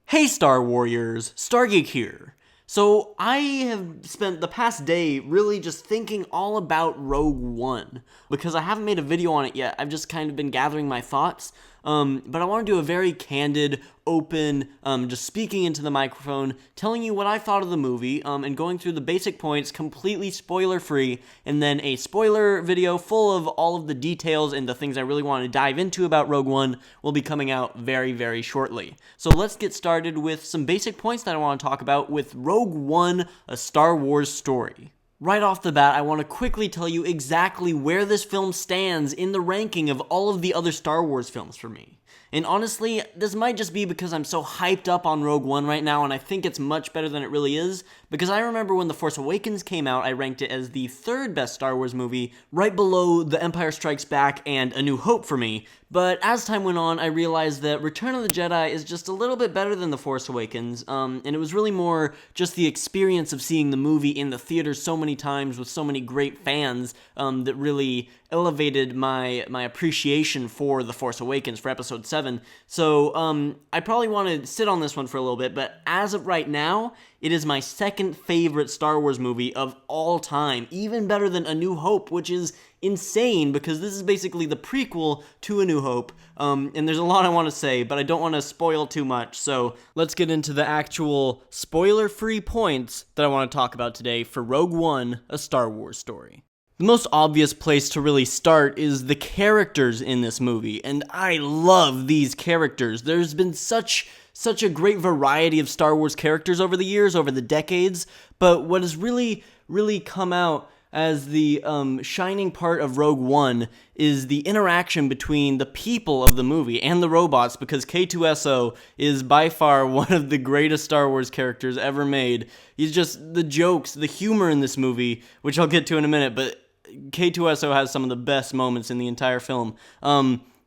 Hey Star Warriors, StarGeek here. So I have spent the past day really just thinking all about Rogue One because I haven't made a video on it yet. I've just kind of been gathering my thoughts. But I want to do a very candid, open, just speaking into the microphone, telling you what I thought of the movie, and going through the basic points completely spoiler-free, and then a spoiler video full of all of the details and the things I really want to dive into about Rogue One will be coming out very, very shortly. So let's get started with some basic points that I want to talk about with Rogue One, a Star Wars story. Right off the bat, I want to quickly tell you exactly where this film stands in the ranking of all of the other Star Wars films for me. And honestly, this might just be because I'm so hyped up on Rogue One right now and I think it's much better than it really is, because I remember when The Force Awakens came out, I ranked it as the third best Star Wars movie, right below The Empire Strikes Back and A New Hope for me. But as time went on, I realized that Return of the Jedi is just a little bit better than The Force Awakens, and it was really more just the experience of seeing the movie in the theater so many times with so many great fans that really elevated my appreciation for The Force Awakens, for Episode 7. So I probably want to sit on this one for a little bit, but as of right now, it is my second favorite Star Wars movie of all time, even better than A New Hope, which is insane because this is basically the prequel to A New Hope, and there's a lot I want to say, but I don't want to spoil too much, so let's get into the actual spoiler-free points that I want to talk about today for Rogue One, a Star Wars story. The most obvious place to really start is the characters in this movie, and I love these characters. There's been such a great variety of Star Wars characters over the years, over the decades, but what has really come out as the shining part of Rogue One is the interaction between the people of the movie and the robots, because K2SO is by far one of the greatest Star Wars characters ever made. He's just the jokes, the humor in this movie, which I'll get to in a minute, but K2SO has some of the best moments in the entire film.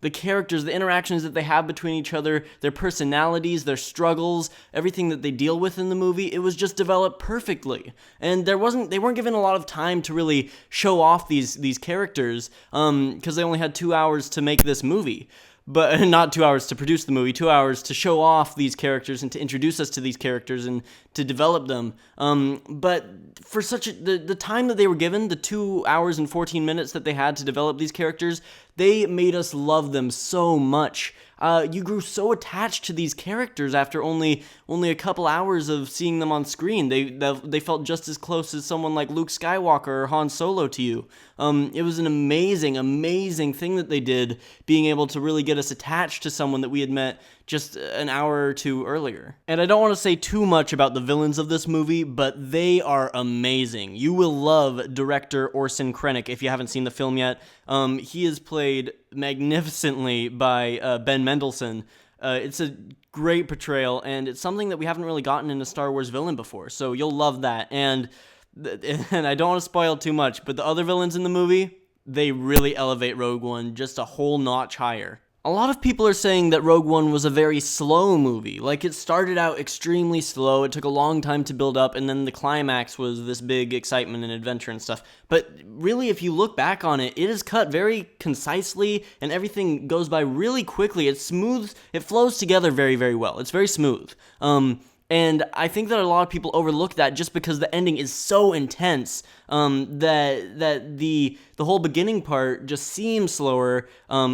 The characters, the interactions that they have between each other, their personalities, their struggles, everything that they deal with in the movie, it was just developed perfectly. And they weren't given a lot of time to really show off these characters, because they only had 2 hours to make this movie. But not 2 hours to produce the movie, 2 hours to show off these characters and to introduce us to these characters and to develop them. But for the time that they were given, the 2 hours and 14 minutes that they had to develop these characters, they made us love them so much. You grew so attached to these characters after only a couple hours of seeing them on screen. They felt just as close as someone like Luke Skywalker or Han Solo to you. It was an amazing thing that they did, being able to really get us attached to someone that we had met just an hour or two earlier. And I don't want to say too much about the villains of this movie, but they are amazing. You will love director Orson Krennic if you haven't seen the film yet. He is played magnificently by Ben Mendelsohn. It's a great portrayal, and it's something that we haven't really gotten in a Star Wars villain before, so you'll love that. And I don't want to spoil too much, but the other villains in the movie, they really elevate Rogue One just a whole notch higher. A lot of people are saying that Rogue One was a very slow movie. Like, it started out extremely slow, it took a long time to build up, and then the climax was this big excitement and adventure and stuff. But really, if you look back on it, it is cut very concisely, and everything goes by really quickly. It's smooth, it flows together very, very well. It's very smooth. And I think that a lot of people overlook that just because the ending is so intense, that the whole beginning part just seems slower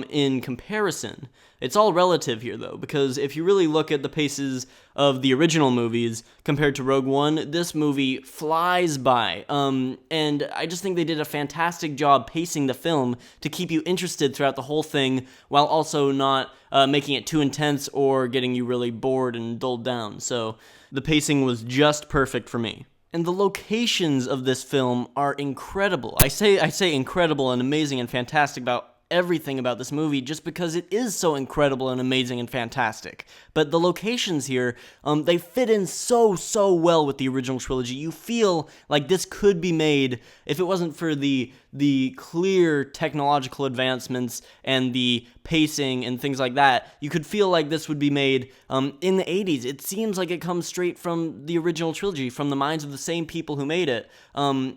in comparison. It's all relative here, though, because if you really look at the paces of the original movies compared to Rogue One, this movie flies by. And I just think they did a fantastic job pacing the film to keep you interested throughout the whole thing, while also not making it too intense or getting you really bored and dulled down. So the pacing was just perfect for me. And the locations of this film are incredible. I say incredible and amazing and fantastic about everything about this movie just because it is so incredible and amazing and fantastic. But the locations here, they fit in so well with the original trilogy. You feel like this could be made if it wasn't for the clear technological advancements and the pacing and things like that. You could feel like this would be made in the 80s. It seems like it comes straight from the original trilogy, from the minds of the same people who made it,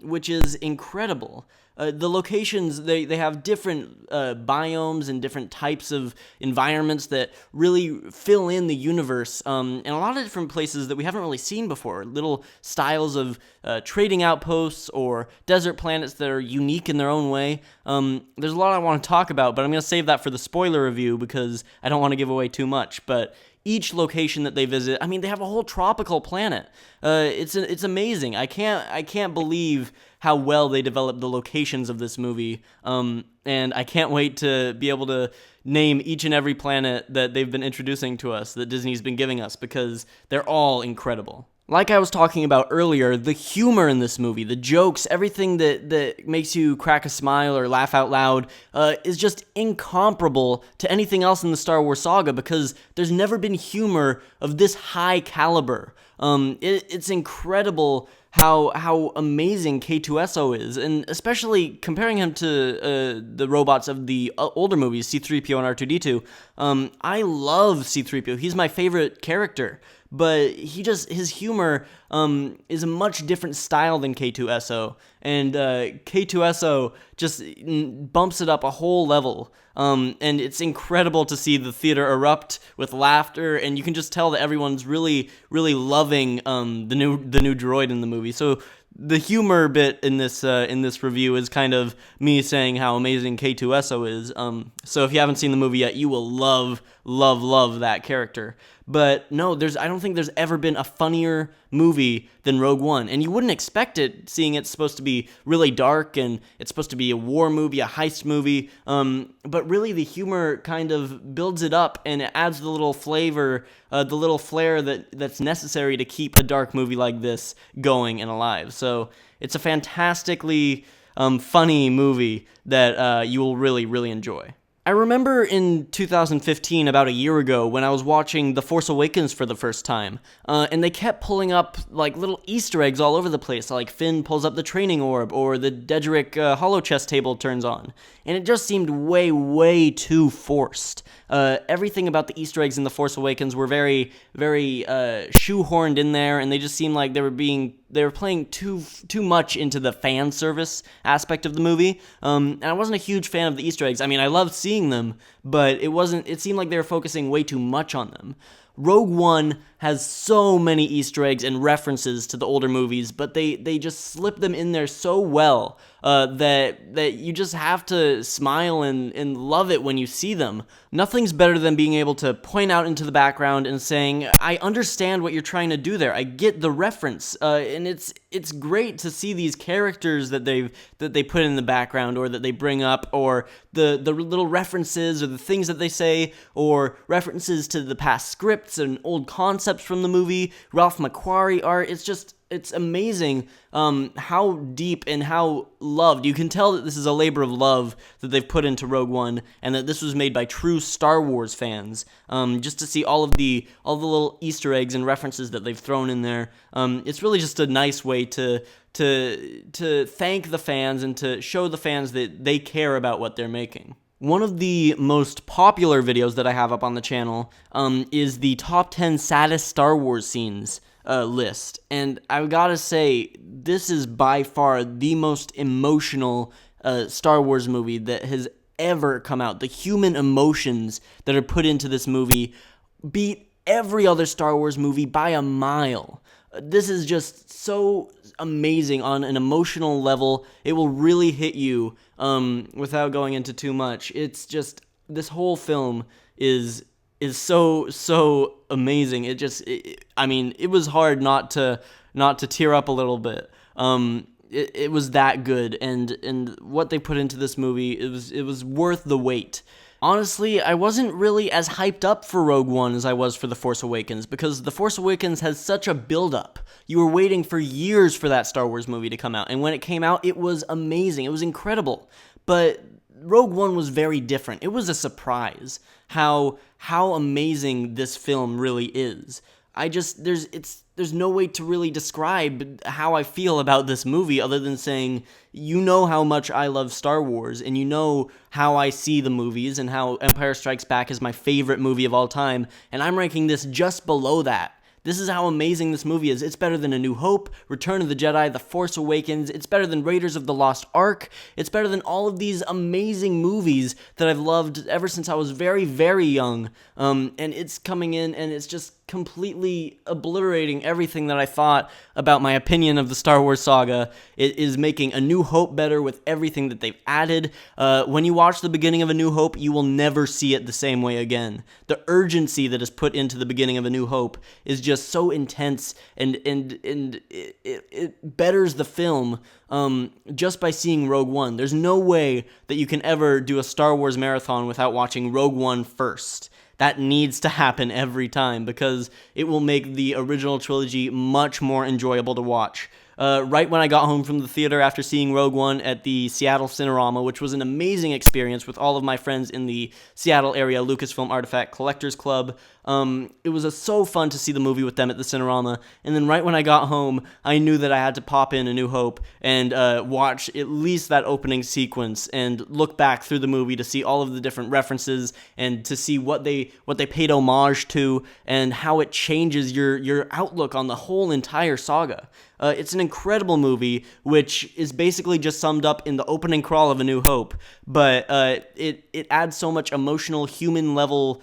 which is incredible. The locations, they have different biomes and different types of environments that really fill in the universe, and a lot of different places that we haven't really seen before. Little styles of trading outposts or desert planets that are unique in their own way. There's a lot I want to talk about, but I'm going to save that for the spoiler review because I don't want to give away too much. But each location that they visit, I mean, they have a whole tropical planet. It's amazing. I can't believe how well they developed the locations of this movie. And I can't wait to be able to name each and every planet that they've been introducing to us, that Disney's been giving us, because they're all incredible. Like I was talking about earlier, the humor in this movie, the jokes, everything that makes you crack a smile or laugh out loud is just incomparable to anything else in the Star Wars saga, because there's never been humor of this high caliber. It's incredible how amazing K2SO is, and especially comparing him to the robots of the older movies, C-3PO and R2-D2. I love C-3PO. He's my favorite character. But his humor is a much different style than K2SO, and K2SO just bumps it up a whole level, and it's incredible to see the theater erupt with laughter, and you can just tell that everyone's really, really loving the new droid in the movie. So the humor bit in this review is kind of me saying how amazing K2SO is. So if you haven't seen the movie yet, you will love that character. But no, I don't think there's ever been a funnier movie than Rogue One, and you wouldn't expect it, seeing it's supposed to be really dark and it's supposed to be a war movie, a heist movie. But really, the humor kind of builds it up, and it adds the little flavor, the little flair that's necessary to keep a dark movie like this going and alive. So it's a fantastically funny movie that you will really, really enjoy. I remember in 2015, about a year ago, when I was watching The Force Awakens for the first time, and they kept pulling up like little Easter eggs all over the place, like Finn pulls up the training orb, or the Dedrick holochess table turns on, and it just seemed way, way too forced. Everything about the Easter eggs in The Force Awakens were very, very shoehorned in there, and they just seemed like they were playing too much into the fan service aspect of the movie. And I wasn't a huge fan of the Easter eggs. I mean, I loved seeing them, but it seemed like they were focusing way too much on them. Rogue One has so many Easter eggs and references to the older movies, but they just slip them in there so well that you just have to smile and love it when you see them. Nothing's better than being able to point out into the background and saying, I understand what you're trying to do there. I get the reference. And it's great to see these characters that they put in the background, or that they bring up, or the little references, or the things that they say, or references to the past scripts and old concepts from the movie, Ralph McQuarrie art. It's amazing how deep and how loved. You can tell that this is a labor of love that they've put into Rogue One, and that this was made by true Star Wars fans. Just to see all the little Easter eggs and references that they've thrown in there, it's really just a nice way to thank the fans and to show the fans that they care about what they're making. One of the most popular videos that I have up on the channel is the top 10 saddest Star Wars scenes list. And I've got to say, this is by far the most emotional Star Wars movie that has ever come out. The human emotions that are put into this movie beat every other Star Wars movie by a mile. This is just so amazing on an emotional level. It will really hit you without going into too much. It's just, this whole film is so amazing. It was hard not to tear up a little bit. It was that good, and what they put into this movie, it was worth the wait. Honestly, I wasn't really as hyped up for Rogue One as I was for The Force Awakens, because The Force Awakens has such a build-up. You were waiting for years for that Star Wars movie to come out, and when it came out, it was amazing. It was incredible. But Rogue One was very different. It was a surprise how amazing this film really is. There's no way to really describe how I feel about this movie other than saying, you know how much I love Star Wars, and you know how I see the movies, and how Empire Strikes Back is my favorite movie of all time, and I'm ranking this just below that. This is how amazing this movie is. It's better than A New Hope, Return of the Jedi, The Force Awakens. It's better than Raiders of the Lost Ark. It's better than all of these amazing movies that I've loved ever since I was very, very young. And it's coming in and it's just completely obliterating everything that I thought about my opinion of the Star Wars saga. It is making A New Hope better with everything that they've added. When you watch the beginning of A New Hope, you will never see it the same way again. The urgency that is put into the beginning of A New Hope is just so intense, and it betters the film just by seeing Rogue One. There's no way that you can ever do a Star Wars marathon without watching Rogue One first. That needs to happen every time because it will make the original trilogy much more enjoyable to watch. Right when I got home from the theater after seeing Rogue One at the Seattle Cinerama, which was an amazing experience with all of my friends in the Seattle area Lucasfilm Artifact Collectors Club. It was so fun to see the movie with them at the Cinerama. And then right when I got home, I knew that I had to pop in A New Hope and watch at least that opening sequence and look back through the movie to see all of the different references and to see what they paid homage to and how it changes your outlook on the whole entire saga. It's an incredible movie, which is basically just summed up in the opening crawl of A New Hope, but it adds so much emotional, human-level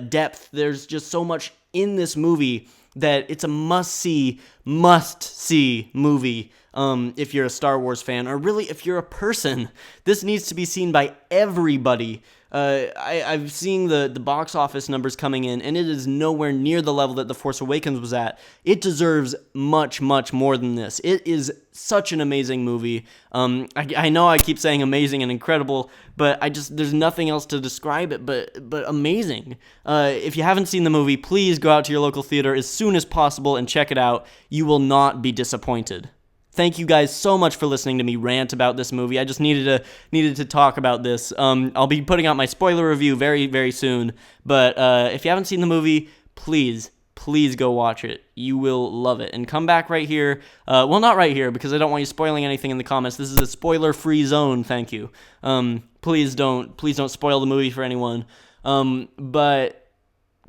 depth. There's just so much in this movie that it's a must-see movie if you're a Star Wars fan, or really if you're a person. This needs to be seen by everybody. I've seen the box office numbers coming in, and it is nowhere near the level that The Force Awakens was at. It deserves much, much more than this. It is such an amazing movie. I know I keep saying amazing and incredible, but there's nothing else to describe it but amazing. If you haven't seen the movie, please go out to your local theater as soon as possible and check it out. You will not be disappointed. Thank you guys so much for listening to me rant about this movie. I just needed to talk about this. I'll be putting out my spoiler review very, very soon. But if you haven't seen the movie, please go watch it. You will love it. And come back right here. Well, not right here because I don't want you spoiling anything in the comments. This is a spoiler-free zone. Thank you. Please don't spoil the movie for anyone. But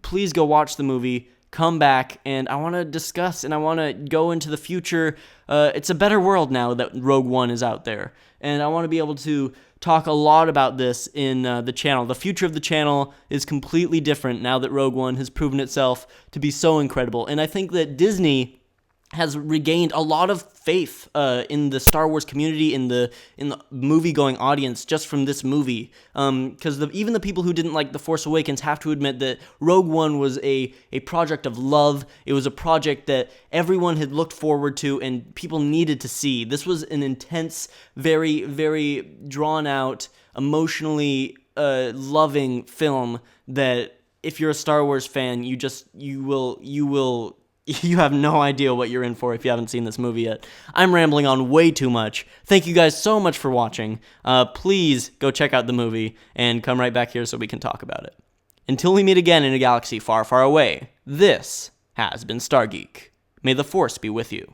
please go watch the movie. Come back, and I want to discuss, and I want to go into the future. It's a better world now that Rogue One is out there, and I want to be able to talk a lot about this in the channel. The future of the channel is completely different now that Rogue One has proven itself to be so incredible, and I think that Disney has regained a lot of faith in the Star Wars community, in the movie-going audience, just from this movie. Because even the people who didn't like The Force Awakens have to admit that Rogue One was a project of love. It was a project that everyone had looked forward to and people needed to see. This was an intense, very, very drawn-out, emotionally loving film that, if you're a Star Wars fan, you have no idea what you're in for if you haven't seen this movie yet. I'm rambling on way too much. Thank you guys so much for watching. Please go check out the movie and come right back here so we can talk about it. Until we meet again in a galaxy far, far away, this has been StarGeek. May the Force be with you.